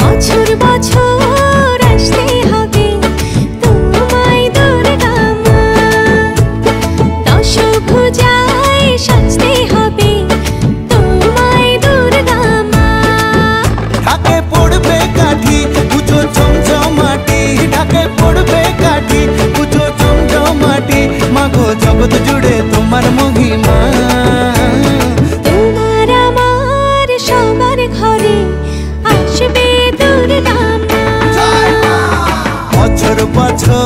বছর বছর আসতে হবে তোমায় দুর্গা মা, দশভুজায় সাজতে হবে তোমায় দুর্গা মা। ঢাকে পড়বে কাঠি পুজো চমচমাটি, ঢাকে পড়বে কাঠি পুজো চমচমাটি, মাগো জগৎ জুড়ে তোমার মহিমা। তোমার আমার সবার ঘরে আসবে দুর্গা মা। বছর বছর